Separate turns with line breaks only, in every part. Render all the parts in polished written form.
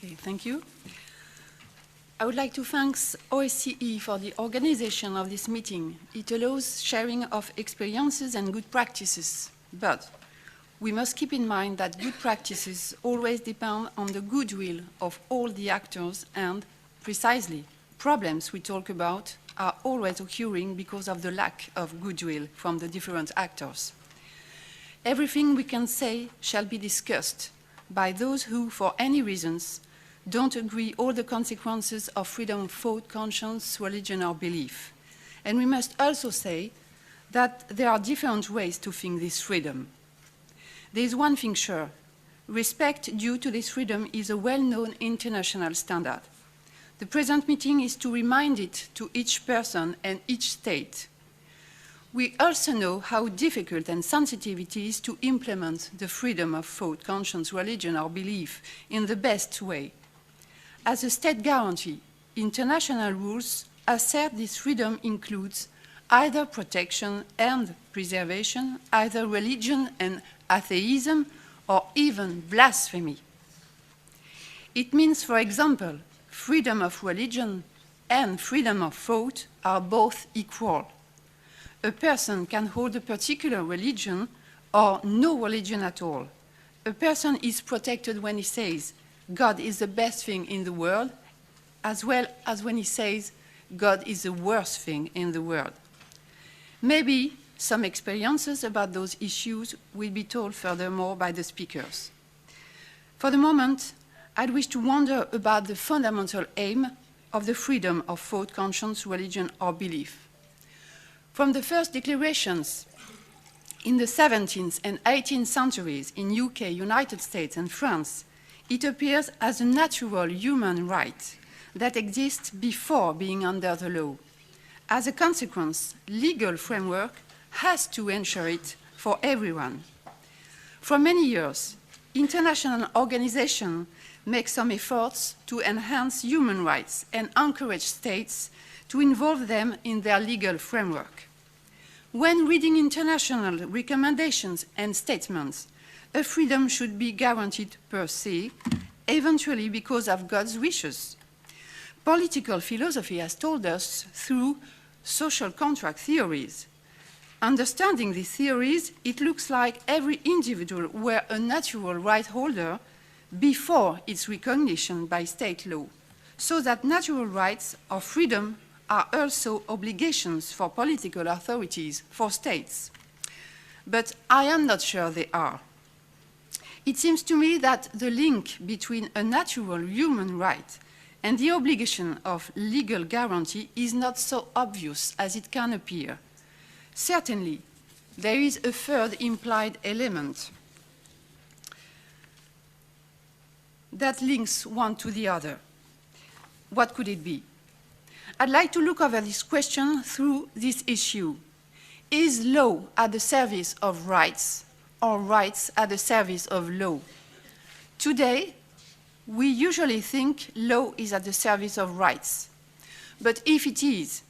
Okay, thank you. I would like to thank O.S.C.E. for the organization of this meeting. It allows sharing of experiences and good practices, but we must keep in mind that good practices always depend on the goodwill of all the actors, and precisely, problems we talk about are always occurring because of the lack of goodwill from the different actors. Everything we can say shall be discussed by those who, for any reasons, don't agree all the consequences of freedom of thought, conscience, religion, or belief. And we must also say that there are different ways to think this freedom. There is one thing sure: respect due to this freedom is a well-known international standard. The present meeting is to remind it to each person and each state. We also know how difficult and sensitive it is to implement the freedom of thought, conscience, religion, or belief in the best way. As a state guarantee, international rules assert this freedom includes either protection and preservation, either religion and atheism, or even blasphemy. It means, for example, freedom of religion and freedom of thought are both equal. A person can hold a particular religion or no religion at all. A person is protected when he says God is the best thing in the world, as well as when he says God is the worst thing in the world. Maybe some experiences about those issues will be told furthermore by the speakers. For the moment, I'd wish to wonder about the fundamental aim of the freedom of thought, conscience, religion, or belief. From the first declarations in the 17th and 18th centuries in UK, United States, and France, it appears as a natural human right that exists before being under the law. As a consequence, legal framework has to ensure it for everyone. For many years, international organizations make some efforts to enhance human rights and encourage states to involve them in their legal framework. When reading international recommendations and statements, a freedom should be guaranteed per se, eventually because of God's wishes. Political philosophy has told us through social contract theories. Understanding these theories, it looks like every individual were a natural right holder before its recognition by state law, so that natural rights or freedom are also obligations for political authorities, for states. But I am not sure they are. It seems to me that the link between a natural human right and the obligation of legal guarantee is not so obvious as it can appear. Certainly, there is a third implied element that links one to the other. What could it be? I'd like to look over this question through this issue. Is law at the service of rights, or rights at the service of law? Today, we usually think law is at the service of rights. But if it is,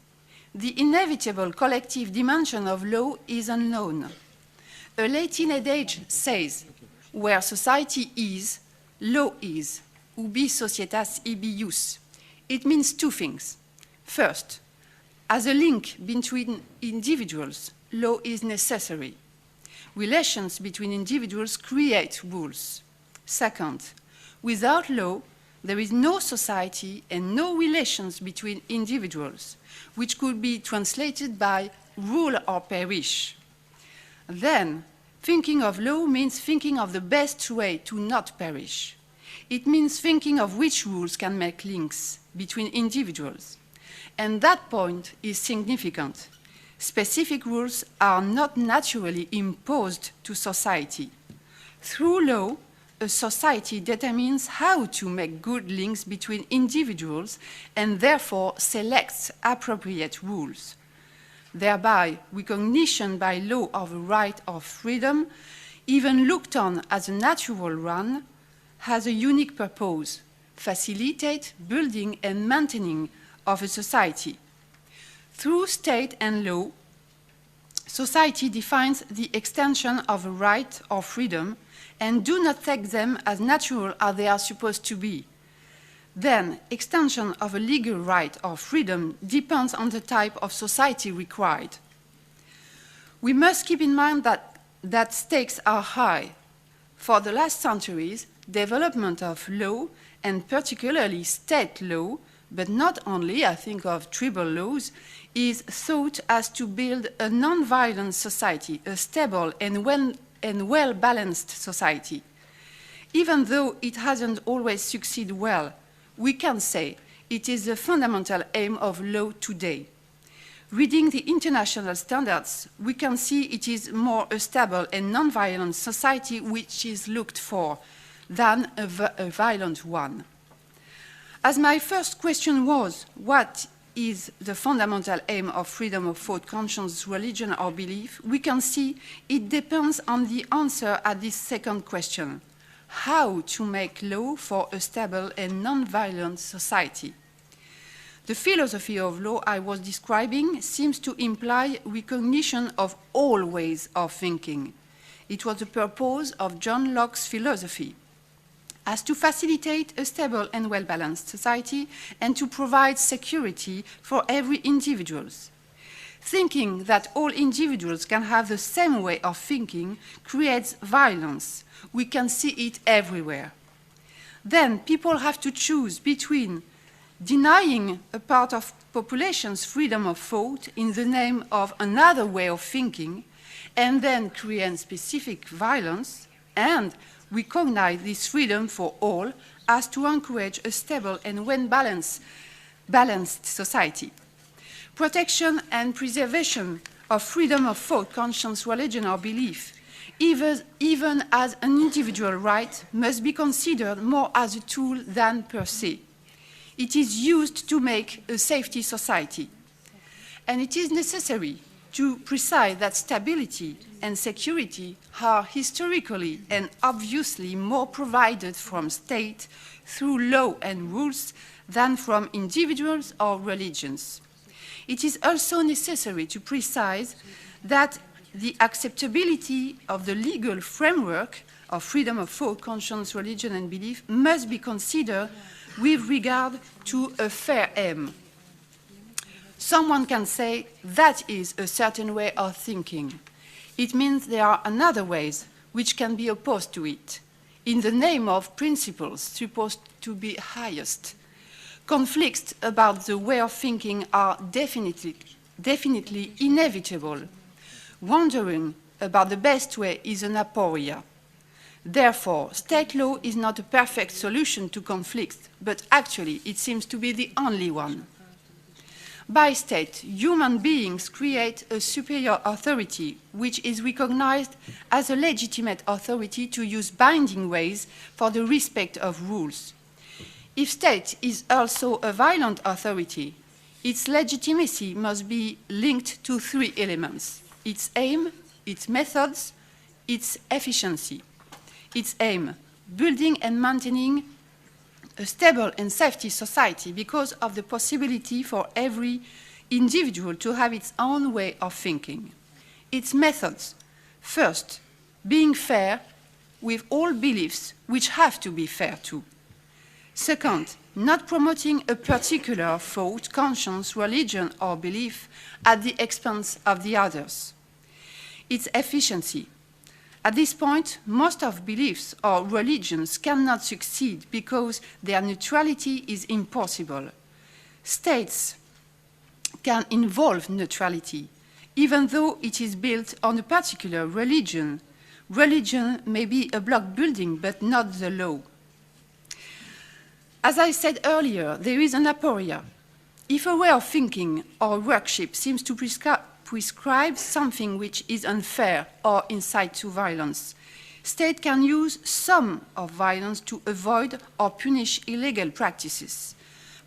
the inevitable collective dimension of law is unknown. A Latin adage says, where society is, law is, ubi societas ibi jus. It means two things. First, as a link between individuals, law is necessary. Relations between individuals create rules. Second, without law, there is no society and no relations between individuals, which could be translated by rule or perish. Then, thinking of law means thinking of the best way to not perish. It means thinking of which rules can make links between individuals. And that point is significant. Specific rules are not naturally imposed to society. Through law, a society determines how to make good links between individuals and therefore selects appropriate rules. Thereby, recognition by law of a right of freedom, even looked on as a natural one, has a unique purpose: facilitate building and maintaining of a society. Through state and law, society defines the extension of a right or freedom and do not take them as natural as they are supposed to be. then extension of a legal right or freedom depends on the type of society required. We must keep in mind that stakes are high. For the last centuries, development of law, and particularly state law, but not only, I think of tribal laws, is thought as to build a non-violent society, a stable and well-balanced society. Even though it hasn't always succeeded well, we can say it is the fundamental aim of law today. Reading the international standards, we can see it is more a stable and non-violent society which is looked for than a violent one. As my first question was, what is the fundamental aim of freedom of thought, conscience, religion, or belief, we can see it depends on the answer at this second question: how to make law for a stable and non-violent society. The philosophy of law I was describing seems to imply recognition of all ways of thinking. It was the purpose of John Locke's philosophy, as to facilitate a stable and well-balanced society and to provide security for every individual. Thinking that all individuals can have the same way of thinking creates violence. We can see it everywhere. Then people have to choose between denying a part of population's freedom of thought in the name of another way of thinking, and then create specific violence, and recognize this freedom for all as to encourage a stable and well-balanced society. Protection and preservation of freedom of thought, conscience, religion, or belief, even as an individual right, must be considered more as a tool than per se. It is used to make a safety society. And it is necessary to precise that stability and security are historically and obviously more provided from state through law and rules than from individuals or religions. It is also necessary to precise that the acceptability of the legal framework of freedom of thought, conscience, religion, and belief must be considered with regard to a fair aim. Someone can say that is a certain way of thinking. It means there are other ways which can be opposed to it, in the name of principles supposed to be highest. Conflicts about the way of thinking are definitely inevitable. Wondering about the best way is an aporia. Therefore, state law is not a perfect solution to conflicts, but actually it seems to be the only one. By state, human beings create a superior authority, which is recognized as a legitimate authority to use binding ways for the respect of rules. If state is also a violent authority, its legitimacy must be linked to three elements: its aim, its methods, its efficiency. Its aim, building and maintaining a stable and safety society because of the possibility for every individual to have its own way of thinking. Its methods, first, being fair with all beliefs which have to be fair too. Second, not promoting a particular thought, conscience, religion, or belief at the expense of the others. Its efficiency. At this point, most of beliefs or religions cannot succeed because their neutrality is impossible. States can involve neutrality, even though it is built on a particular religion. Religion may be a block building, but not the law. As I said earlier, there is an aporia. If a way of thinking or worship seems to prescribe something which is unfair or incite to violence, state can use some of violence to avoid or punish illegal practices.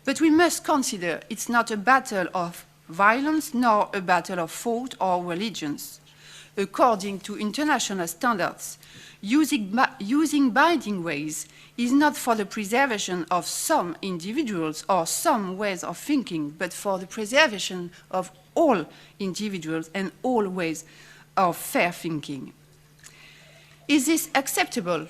But we must consider it's not a battle of violence nor a battle of thought or religions. According to international standards, using binding ways is not for the preservation of some individuals or some ways of thinking, but for the preservation of all individuals and all ways of fair thinking. Is this acceptable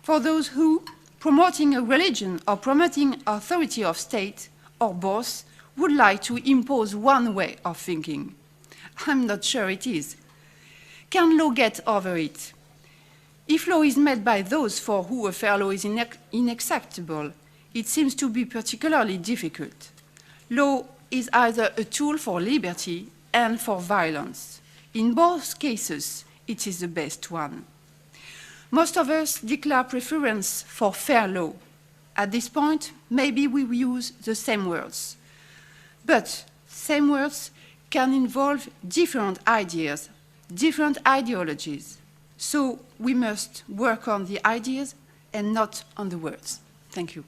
for those who, promoting a religion or promoting authority of state, or both, would like to impose one way of thinking. I'm not sure it is. Can law get over it? If law is made by those for whom a fair law is inacceptable, it seems to be particularly difficult. Law is either a tool for liberty and for violence. In both cases, it is the best one. Most of us declare preference for fair law. At this point, maybe we use the same words. But same words can involve different ideas, different ideologies. So we must work on the ideas and not on the words. Thank you.